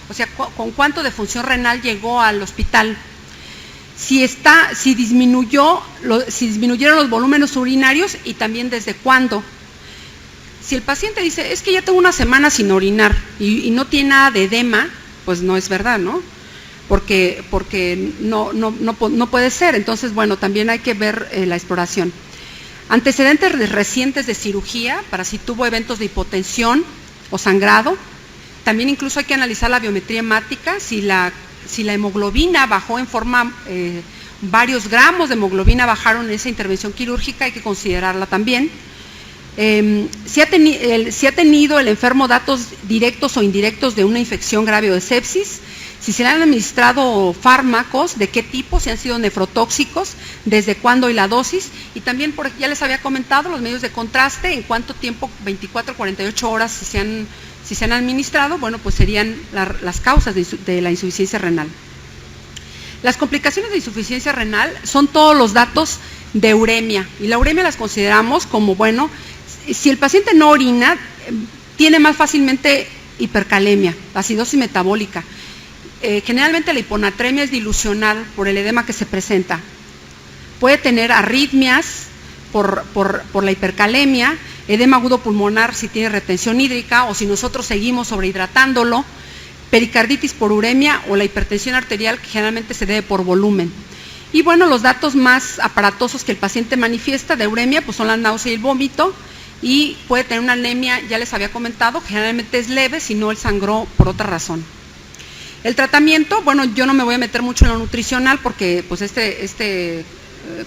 O sea, ¿con cuánto de función renal llegó al hospital? Si disminuyeron los volúmenes urinarios y también desde cuándo. Si el paciente dice, es que ya tengo una semana sin orinar y no tiene nada de edema, pues no es verdad, ¿no? Porque no puede ser. Entonces, bueno, también hay que ver la exploración. Antecedentes recientes de cirugía, para si tuvo eventos de hipotensión o sangrado. También incluso hay que analizar la biometría hemática, si la hemoglobina bajó en forma, varios gramos de hemoglobina bajaron en esa intervención quirúrgica, hay que considerarla también. Si ha tenido el enfermo datos directos o indirectos de una infección grave o de sepsis, si se le han administrado fármacos, de qué tipo, si han sido nefrotóxicos, desde cuándo y la dosis, y también, ya les había comentado, los medios de contraste, en cuánto tiempo, 24 o 48 horas, si se han administrado, bueno, pues serían las causas de la insuficiencia renal. Las complicaciones de insuficiencia renal son todos los datos de uremia, y la uremia las consideramos como, bueno, si el paciente no orina, tiene más fácilmente hipercalemia, acidosis metabólica. Generalmente la hiponatremia es dilucional por el edema que se presenta. Puede tener arritmias por la hipercalemia, edema agudo pulmonar si tiene retención hídrica o si nosotros seguimos sobrehidratándolo, pericarditis por uremia o la hipertensión arterial que generalmente se debe por volumen. Y bueno, los datos más aparatosos que el paciente manifiesta de uremia pues son la náusea y el vómito, y puede tener una anemia, ya les había comentado, generalmente es leve, si no él sangró por otra razón. El tratamiento, bueno, yo no me voy a meter mucho en lo nutricional porque pues este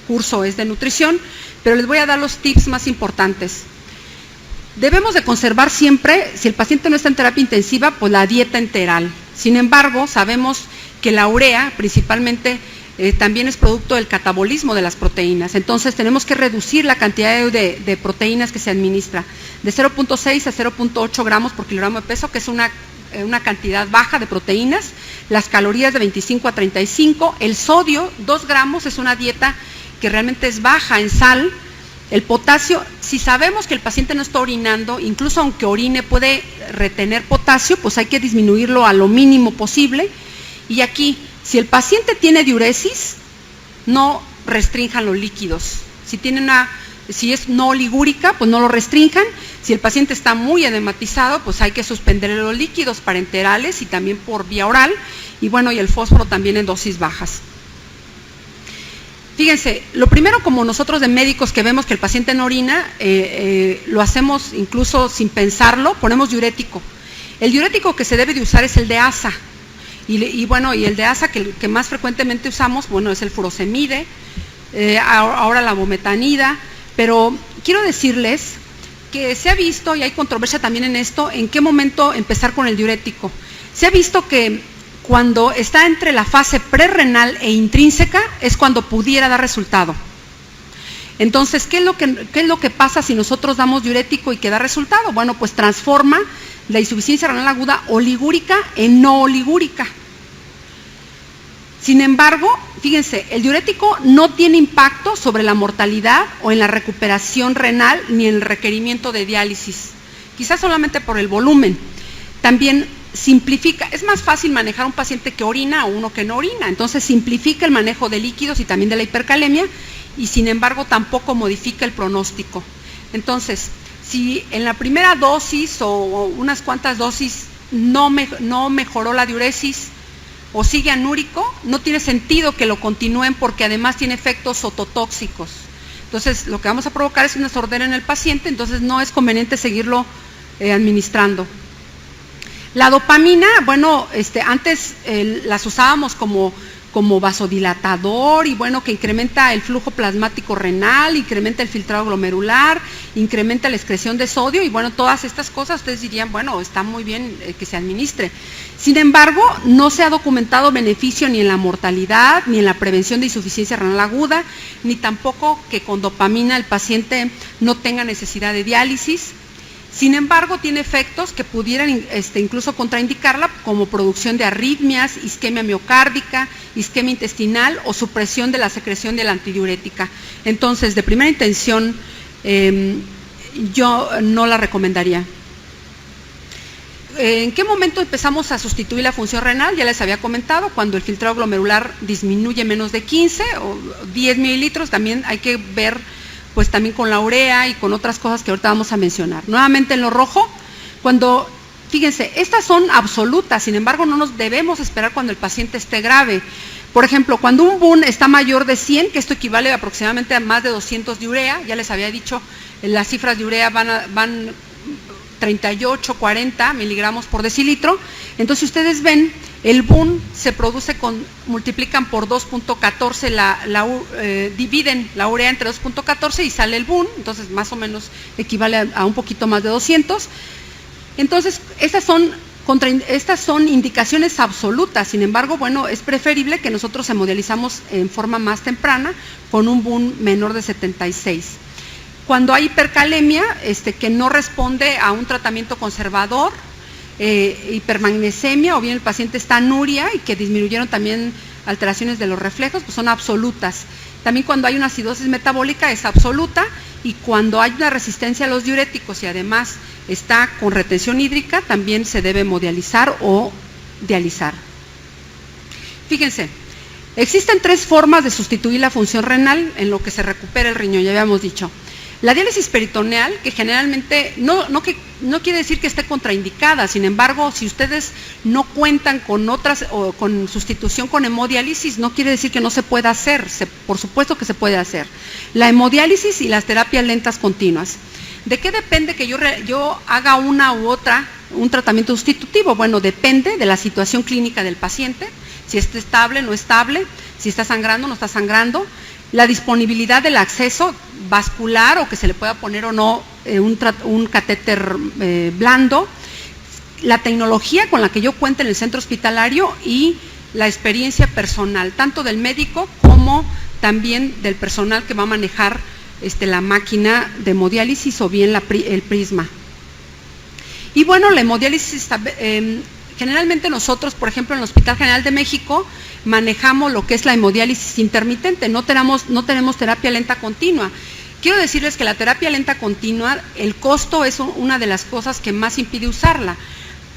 curso es de nutrición, pero les voy a dar los tips más importantes. Debemos de conservar siempre, si el paciente no está en terapia intensiva, pues la dieta enteral. Sin embargo, sabemos que la urea principalmente también es producto del catabolismo de las proteínas, entonces tenemos que reducir la cantidad de proteínas que se administra, de 0.6 a 0.8 gramos por kilogramo de peso, que es una cantidad baja de proteínas, las calorías de 25 a 35, el sodio, 2 gramos, es una dieta que realmente es baja en sal. El potasio, si sabemos que el paciente no está orinando, incluso aunque orine puede retener potasio, pues hay que disminuirlo a lo mínimo posible. Y aquí, si el paciente tiene diuresis, no restrinjan los líquidos. Si es no oligúrica, pues no lo restrinjan. Si el paciente está muy edematizado, pues hay que suspender los líquidos parenterales y también por vía oral. Y bueno, y el fósforo también en dosis bajas. Fíjense, lo primero, como nosotros de médicos que vemos que el paciente no orina, lo hacemos incluso sin pensarlo, ponemos diurético. El diurético que se debe de usar es el de ASA. Y bueno, y el de ASA que más frecuentemente usamos, bueno, es el furosemide, ahora la bometanida. Pero quiero decirles que se ha visto, y hay controversia también en esto, en qué momento empezar con el diurético. Se ha visto que cuando está entre la fase prerrenal e intrínseca es cuando pudiera dar resultado. Entonces, ¿qué es lo que pasa si nosotros damos diurético y que da resultado? Bueno, pues transforma la insuficiencia renal aguda oligúrica en no oligúrica. Sin embargo, fíjense, el diurético no tiene impacto sobre la mortalidad o en la recuperación renal ni en el requerimiento de diálisis, quizás solamente por el volumen. También simplifica, es más fácil manejar un paciente que orina o uno que no orina, entonces simplifica el manejo de líquidos y también de la hipercalemia y sin embargo tampoco modifica el pronóstico. Entonces, si en la primera dosis o unas cuantas dosis no mejoró la diuresis o sigue anúrico, no tiene sentido que lo continúen porque además tiene efectos ototóxicos. Entonces, lo que vamos a provocar es una sordera en el paciente, entonces no es conveniente seguirlo administrando. La dopamina, bueno, antes las usábamos como vasodilatador y bueno, que incrementa el flujo plasmático renal, incrementa el filtrado glomerular, incrementa la excreción de sodio y bueno, todas estas cosas ustedes dirían, bueno, está muy bien que se administre. Sin embargo, no se ha documentado beneficio ni en la mortalidad, ni en la prevención de insuficiencia renal aguda, ni tampoco que con dopamina el paciente no tenga necesidad de diálisis. Sin embargo, tiene efectos que pudieran incluso contraindicarla, como producción de arritmias, isquemia miocárdica, isquemia intestinal o supresión de la secreción de la antidiurética. Entonces, de primera intención, yo no la recomendaría. ¿En qué momento empezamos a sustituir la función renal? Ya les había comentado, cuando el filtrado glomerular disminuye menos de 15 o 10 mililitros, también hay que ver pues también con la urea y con otras cosas que ahorita vamos a mencionar. Nuevamente en lo rojo, cuando, fíjense, estas son absolutas, sin embargo no nos debemos esperar cuando el paciente esté grave. Por ejemplo, cuando un BUN está mayor de 100, que esto equivale aproximadamente a más de 200 de urea, ya les había dicho, las cifras de urea van 38, 40 miligramos por decilitro, entonces ustedes ven, el BUN se produce multiplican por 2.14, dividen la urea entre 2.14 y sale el BUN, entonces más o menos equivale a un poquito más de 200. Entonces, estas son indicaciones absolutas, sin embargo, bueno, es preferible que nosotros hemodializamos en forma más temprana con un BUN menor de 76. Cuando hay hipercalemia, que no responde a un tratamiento conservador, hipermagnesemia o bien el paciente está anuria y que disminuyeron también alteraciones de los reflejos, pues son absolutas. También cuando hay una acidosis metabólica es absoluta y cuando hay una resistencia a los diuréticos y además está con retención hídrica, también se debe hemodializar o dializar. Fíjense, existen 3 formas de sustituir la función renal en lo que se recupera el riñón, ya habíamos dicho. La diálisis peritoneal, que generalmente no quiere decir que esté contraindicada, sin embargo, si ustedes no cuentan con otras o con sustitución con hemodiálisis, no quiere decir que no se pueda hacer, por supuesto que se puede hacer. La hemodiálisis y las terapias lentas continuas. ¿De qué depende que yo haga una u otra, un tratamiento sustitutivo? Bueno, depende de la situación clínica del paciente, si está estable, no estable, si está sangrando, no está sangrando, la disponibilidad del acceso vascular o que se le pueda poner o no un catéter blando, la tecnología con la que yo cuente en el centro hospitalario y la experiencia personal, tanto del médico como también del personal que va a manejar la máquina de hemodiálisis o bien el prisma. Y bueno, la hemodiálisis, generalmente nosotros, por ejemplo, en el Hospital General de México, manejamos lo que es la hemodiálisis intermitente, no tenemos terapia lenta continua. Quiero decirles que la terapia lenta continua, el costo es una de las cosas que más impide usarla.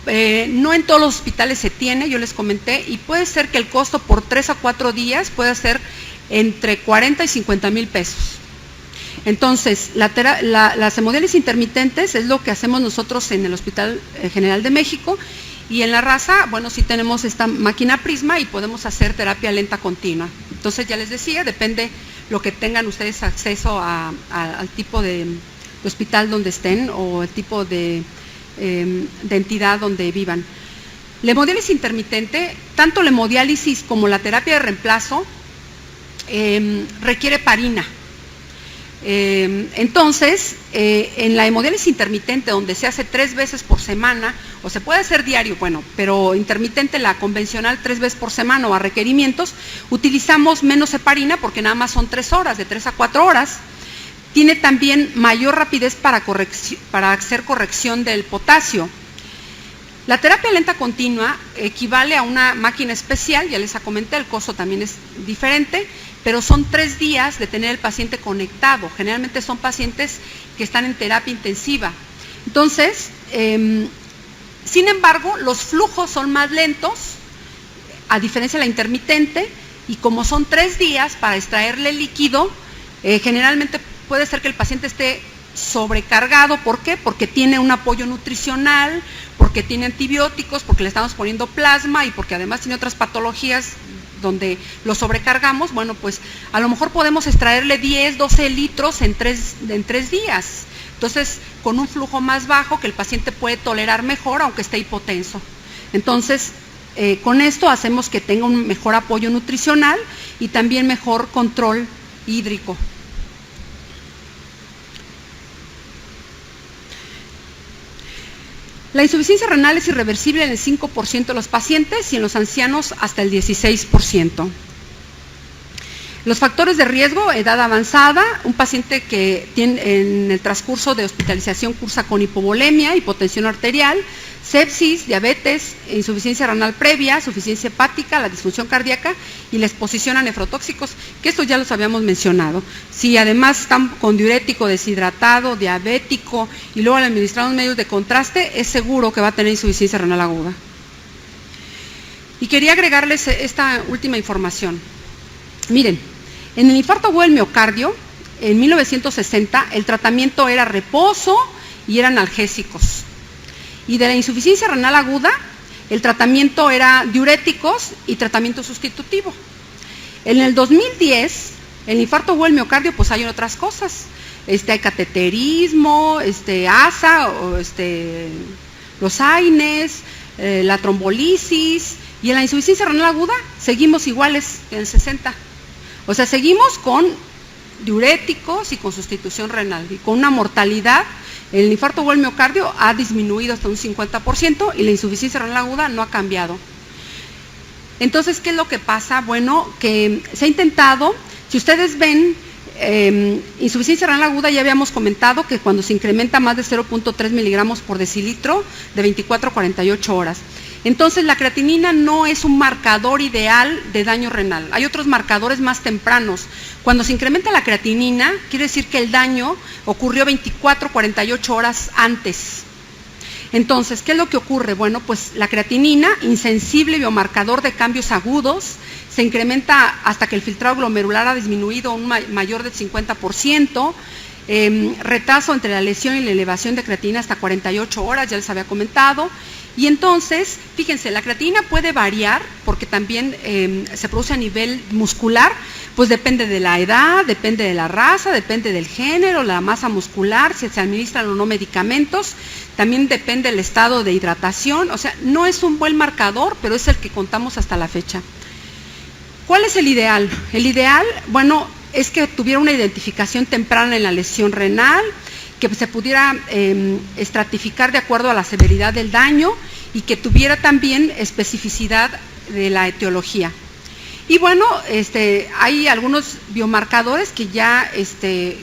No en todos los hospitales se tiene, yo les comenté, y puede ser que el costo por 3 a 4 días pueda ser entre 40 y 50 mil pesos. Entonces, las hemodiálisis intermitentes es lo que hacemos nosotros en el Hospital General de México, y en la raza, bueno, sí tenemos esta máquina Prisma y podemos hacer terapia lenta continua. Entonces, ya les decía, depende lo que tengan ustedes acceso al tipo de hospital donde estén o el tipo de entidad donde vivan. La hemodiálisis intermitente, tanto la hemodiálisis como la terapia de reemplazo, requiere heparina. Entonces, en la hemodiálisis intermitente, donde se hace 3 veces por semana, o se puede hacer diario, bueno, pero intermitente, la convencional 3 veces por semana o a requerimientos, utilizamos menos heparina porque nada más son 3 horas, de 3 a 4 horas. Tiene también mayor rapidez para hacer corrección del potasio. La terapia lenta continua equivale a una máquina especial, ya les comenté, el costo también es diferente, pero son 3 días de tener el paciente conectado. Generalmente son pacientes que están en terapia intensiva. Entonces, sin embargo, los flujos son más lentos, a diferencia de la intermitente, y como son 3 días para extraerle líquido, generalmente puede ser que el paciente esté sobrecargado. ¿Por qué? Porque tiene un apoyo nutricional, porque tiene antibióticos, porque le estamos poniendo plasma y porque además tiene otras patologías donde lo sobrecargamos. Bueno, pues a lo mejor podemos extraerle 10, 12 litros en 3 días. Entonces, con un flujo más bajo que el paciente puede tolerar mejor, aunque esté hipotenso. Entonces, con esto hacemos que tenga un mejor apoyo nutricional y también mejor control hídrico. La insuficiencia renal es irreversible en el 5% de los pacientes y en los ancianos hasta el 16%. Los factores de riesgo: edad avanzada, un paciente que tiene en el transcurso de hospitalización cursa con hipovolemia, hipotensión arterial, sepsis, diabetes, insuficiencia renal previa, suficiencia hepática, la disfunción cardíaca y la exposición a nefrotóxicos, que esto ya los habíamos mencionado. Si además están con diurético, deshidratado, diabético y luego le administramos medios de contraste, es seguro que va a tener insuficiencia renal aguda. Y quería agregarles esta última información. Miren, en el infarto agudo del miocardio, en 1960, el tratamiento era reposo y eran analgésicos. Y de la insuficiencia renal aguda, el tratamiento era diuréticos y tratamiento sustitutivo. En el 2010, el infarto agudo del miocardio, pues hay otras cosas. Hay cateterismo, ASA, los AINES, la trombolisis, y en la insuficiencia renal aguda seguimos iguales que en el 60. O sea, seguimos con diuréticos y con sustitución renal, y con una mortalidad. El infarto agudo del miocardio ha disminuido hasta un 50% y la insuficiencia renal aguda no ha cambiado. Entonces, ¿qué es lo que pasa? Bueno, que se ha intentado, si ustedes ven, insuficiencia renal aguda, ya habíamos comentado que cuando se incrementa más de 0.3 miligramos por decilitro de 24 a 48 horas. Entonces, la creatinina no es un marcador ideal de daño renal. Hay otros marcadores más tempranos. Cuando se incrementa la creatinina, quiere decir que el daño ocurrió 24 a 48 horas antes. Entonces, ¿qué es lo que ocurre? Bueno, pues la creatinina, insensible biomarcador de cambios agudos, se incrementa hasta que el filtrado glomerular ha disminuido un mayor del 50%, retraso entre la lesión y la elevación de creatinina hasta 48 horas, ya les había comentado. Y entonces, fíjense, la creatinina puede variar porque también se produce a nivel muscular, pues depende de la edad, depende de la raza, depende del género, la masa muscular, si se administran o no medicamentos, también depende del estado de hidratación. O sea, no es un buen marcador, pero es el que contamos hasta la fecha. ¿Cuál es el ideal? El ideal, bueno, es que tuviera una identificación temprana en la lesión renal, que se pudiera estratificar de acuerdo a la severidad del daño y que tuviera también especificidad de la etiología. Y bueno, hay algunos biomarcadores que ya, que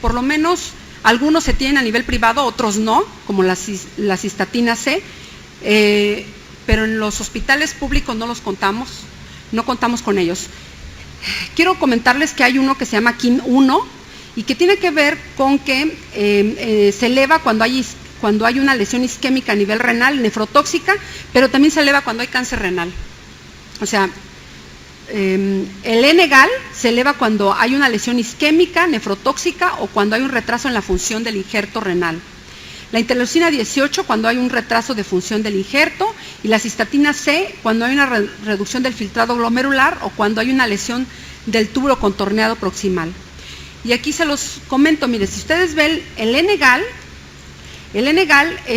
por lo menos algunos se tienen a nivel privado, otros no, como la cistatina C, pero en los hospitales públicos no los contamos, no contamos con ellos. Quiero comentarles que hay uno que se llama KIN1 y que tiene que ver con que se eleva cuando hay una lesión isquémica a nivel renal, nefrotóxica, pero también se eleva cuando hay cáncer renal. O sea, el N-gal se eleva cuando hay una lesión isquémica, nefrotóxica o cuando hay un retraso en la función del injerto renal. La interleucina 18 cuando hay un retraso de función del injerto y la cistatina C cuando hay una reducción del filtrado glomerular o cuando hay una lesión del túbulo contorneado proximal. Y aquí se los comento, mire, si ustedes ven el N-gal,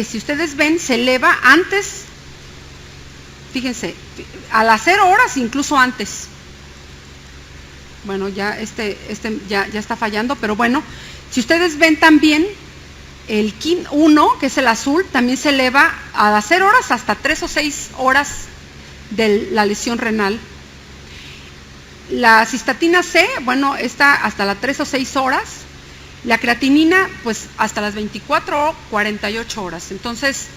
si ustedes ven, se eleva antes, fíjense, a las 0 horas, incluso antes. Bueno, ya ya está fallando, pero bueno, si ustedes ven también, el KIN1, que es el azul, también se eleva a las 0 horas hasta 3 o 6 horas de la lesión renal. La cistatina C, bueno, está hasta las 3 o 6 horas. La creatinina, pues hasta las 24 o 48 horas. Entonces,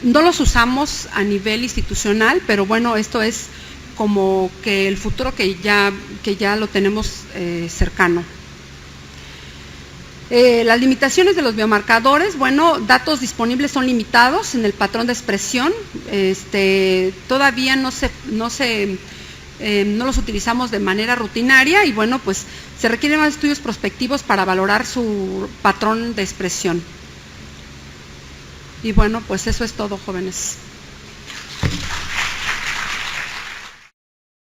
no los usamos a nivel institucional, pero bueno, esto es como que el futuro que ya lo tenemos cercano. Las limitaciones de los biomarcadores, bueno, datos disponibles son limitados en el patrón de expresión, todavía no los utilizamos de manera rutinaria y bueno, pues se requieren más estudios prospectivos para valorar su patrón de expresión. Y bueno, pues eso es todo, jóvenes.